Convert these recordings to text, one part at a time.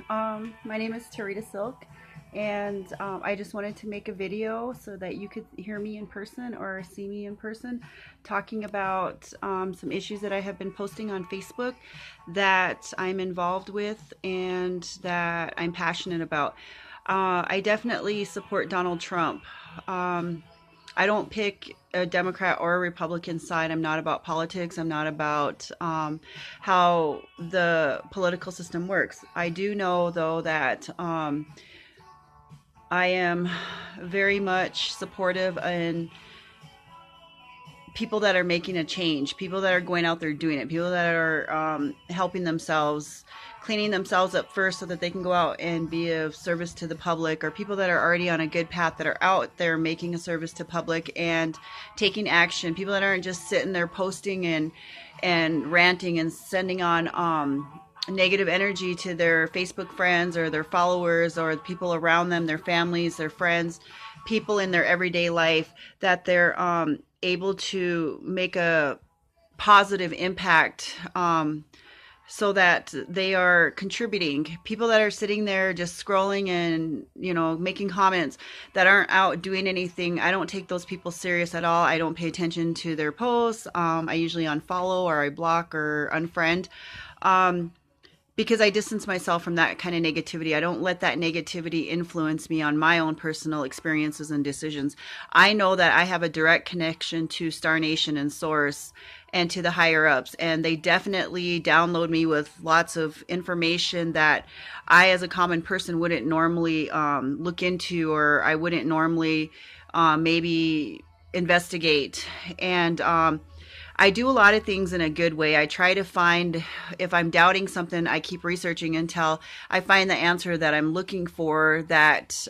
Hi, my name is Tarita Silk, and I just wanted to make a video so that you could hear me in person or see me in person talking about some issues that I have been posting on Facebook that I'm involved with and that I'm passionate about. I definitely support Donald Trump. Um, I don't pick a Democrat or a Republican side. I'm not about politics. I'm not about how the political system works. I do know, though, that I am very much supportive in people that are making a change, people that are going out there doing it, people that are helping themselves, cleaning themselves up first so that they can go out and be of service to the public, or people that are already on a good path that are out there making a service to public and taking action, people that aren't just sitting there posting and ranting and sending on negative energy to their Facebook friends or their followers or the people around them, their families, their friends, people in their everyday life, that they're able to make a positive impact, so that they are contributing. People that are sitting there just scrolling and, making comments that aren't out doing anything, I don't take those people serious at all. I don't pay attention to their posts. I usually unfollow or I block or unfriend. Because I distance myself from that kind of negativity. I don't let that negativity influence me on my own personal experiences and decisions. I know that I have a direct connection to Star Nation and Source and to the higher ups, and they definitely download me with lots of information that I, as a common person, wouldn't normally look into, or I wouldn't normally maybe investigate. And I do a lot of things in a good way. I try to find, if I'm doubting something, I keep researching until I find the answer that I'm looking for, that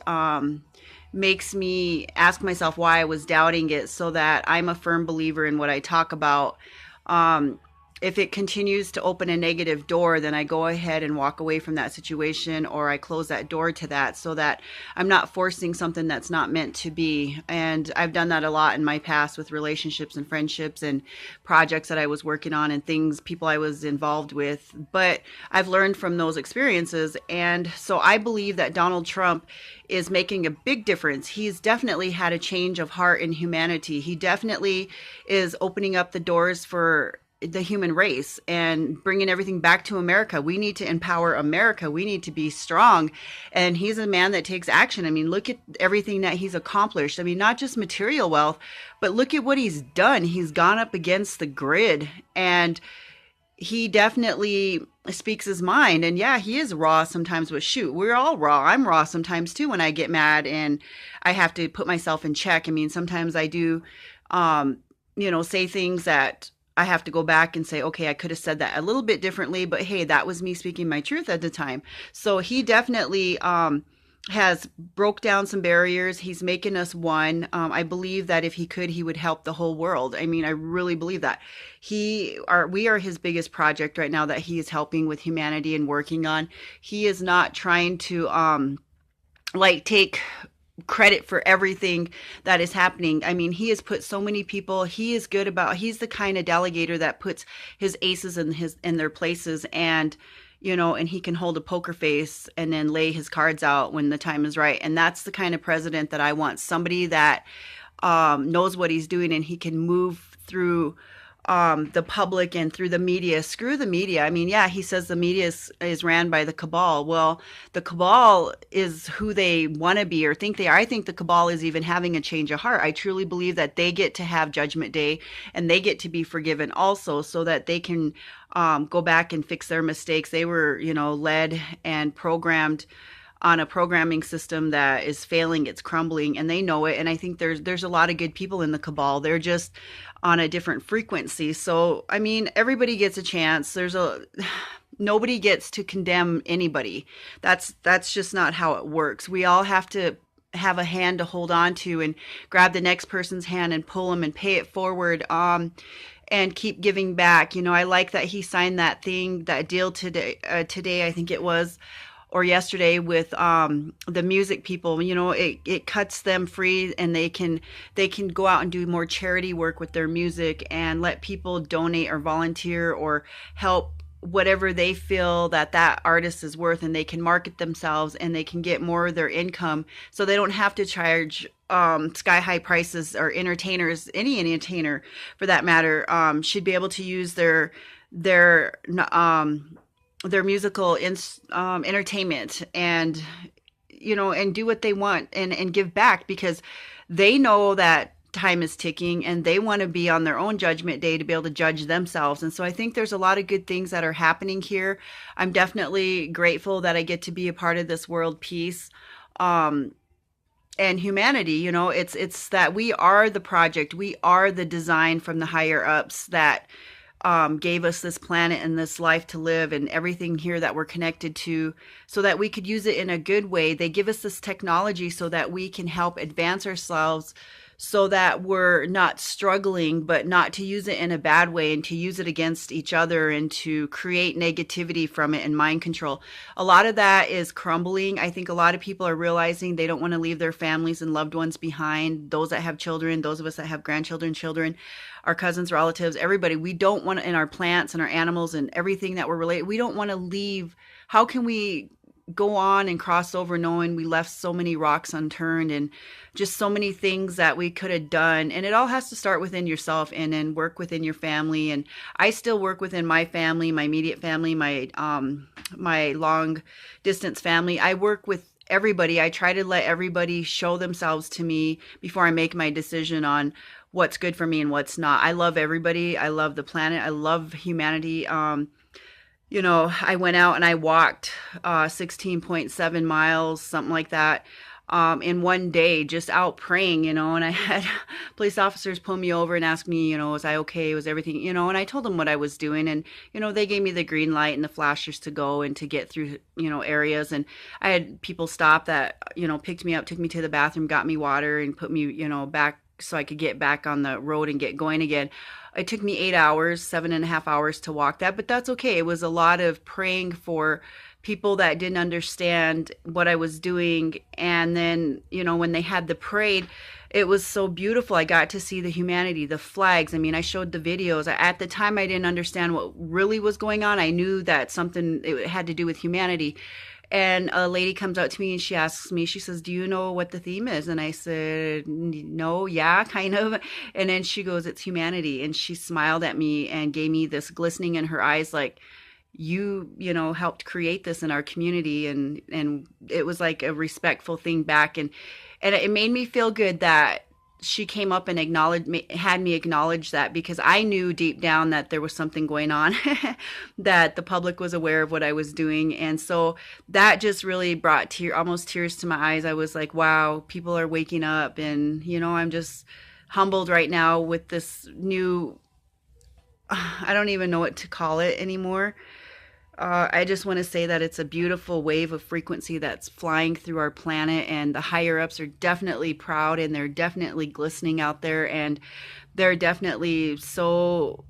makes me ask myself why I was doubting it, so that I'm a firm believer in what I talk about. If it continues to open a negative door, then I go ahead and walk away from that situation, or I close that door to that, so that I'm not forcing something that's not meant to be. And I've done that a lot in my past with relationships and friendships and projects that I was working on and things, people I was involved with. But I've learned from those experiences. And so I believe that Donald Trump is making a big difference. He's definitely had a change of heart in humanity. He definitely is opening up the doors for the human race and bringing everything back to America. We need to empower America. We need to be strong. And he's a man that takes action. I mean, look at everything that he's accomplished. I mean, not just material wealth, but look at what he's done. He's gone up against the grid, and he definitely speaks his mind. And yeah, he is raw sometimes, but shoot, we're all raw. I'm raw sometimes too when I get mad and I have to put myself in check. I mean, sometimes I do, say things that I have to go back and say, okay, I could have said that a little bit differently, but hey, that was me speaking my truth at the time. So he definitely has broke down some barriers. He's making us one. I believe that if he could, he would help the whole world. I mean, I really believe that. We are his biggest project right now that he is helping with humanity and working on. He is not trying to take credit for everything that is happening. I mean, he has put so many people, he's the kind of delegator that puts his aces in their places, and and he can hold a poker face and then lay his cards out when the time is right. And that's the kind of president that I want. Somebody that knows what he's doing, and he can move through the public and through the media. Screw the media. I mean, yeah, he says the media is ran by the cabal. Well, the cabal is who they want to be or think they are. I think the cabal is even having a change of heart. I truly believe that they get to have judgment day, and they get to be forgiven also, so that they can go back and fix their mistakes. They were, led and programmed on a programming system that is failing, it's crumbling, and they know it. And I think there's a lot of good people in the cabal. They're just on a different frequency. So, I mean, everybody gets a chance. Nobody gets to condemn anybody. That's just not how it works. We all have to have a hand to hold on to and grab the next person's hand and pull them and pay it forward. And keep giving back. I like that he signed that deal today, I think it was, or yesterday, with the music people. It cuts them free, and they can go out and do more charity work with their music and let people donate or volunteer or help whatever they feel that that artist is worth, and they can market themselves and they can get more of their income, so they don't have to charge sky high prices. Or entertainers, any entertainer for that matter, should be able to use their their musical entertainment, and and do what they want, and give back, because they know that time is ticking, and they want to be on their own judgment day to be able to judge themselves. And so I think there's a lot of good things that are happening here. I'm definitely grateful that I get to be a part of this world peace, and humanity. It's that we are the project, we are the design from the higher ups that gave us this planet and this life to live, and everything here that we're connected to, so that we could use it in a good way. They give us this technology so that we can help advance ourselves, so that we're not struggling, but not to use it in a bad way, and to use it against each other, and to create negativity from it, and mind control. A lot of that is crumbling. I think a lot of people are realizing they don't want to leave their families and loved ones behind. Those that have children, those of us that have grandchildren, children, our cousins, relatives, everybody. We don't want to, in our plants and our animals and everything that we're related, we don't want to leave. How can we go on and cross over knowing we left so many rocks unturned, and just so many things that we could have done? And it all has to start within yourself, and then work within your family. And I still work within my family, my immediate family, my long distance family. I work with everybody. I try to let everybody show themselves to me before I make my decision on what's good for me and what's not. I love everybody. I love the planet. I love humanity. I went out and I walked 16.7 miles, something like that, in one day, just out praying, and I had police officers pull me over and ask me, was I okay? Was everything, and I told them what I was doing, and, they gave me the green light and the flashers to go and to get through, areas. And I had people stop that, picked me up, took me to the bathroom, got me water, and put me, back so I could get back on the road and get going again. It took me 8 hours, 7.5 hours to walk that, but that's okay. It was a lot of praying for people that didn't understand what I was doing. And then, when they had the parade, it was so beautiful. I got to see the humanity, the flags. I mean, I showed the videos. At the time, I didn't understand what really was going on. I knew that it had to do with humanity. And a lady comes out to me and she asks me, she says, do you know what the theme is? And I said, no, yeah, kind of. And then she goes, it's humanity. And she smiled at me and gave me this glistening in her eyes, like, you helped create this in our community. And it was like a respectful thing back. And it made me feel good that she came up and had me acknowledge that, because I knew deep down that there was something going on, that the public was aware of what I was doing. And so that just really brought almost tears to my eyes. I was like, wow, people are waking up. And, I'm just humbled right now with this new, I don't even know what to call it anymore. I just want to say that it's a beautiful wave of frequency that's flying through our planet, and the higher ups are definitely proud, and they're definitely glistening out there, and they're definitely so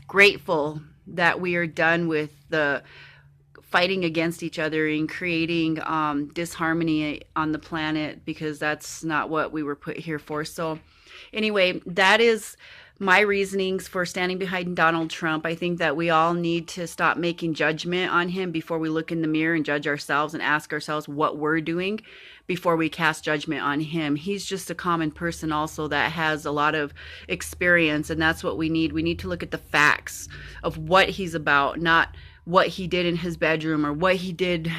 grateful that we are done with the fighting against each other and creating disharmony on the planet, because that's not what we were put here for. So anyway, that is my reasonings for standing behind Donald Trump. I think that we all need to stop making judgment on him before we look in the mirror and judge ourselves and ask ourselves what we're doing before we cast judgment on him. He's just a common person also that has a lot of experience, and that's what we need. We need to look at the facts of what he's about, not what he did in his bedroom or what he did,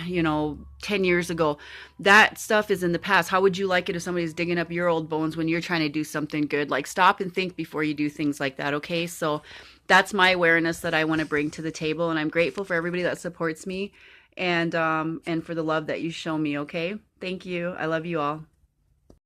10 years ago. That stuff is in the past. How would you like it if somebody's digging up your old bones when you're trying to do something good? Like, stop and think before you do things like that, okay? So that's my awareness that I want to bring to the table, and I'm grateful for everybody that supports me, and for the love that you show me, okay? Thank you. I love you all.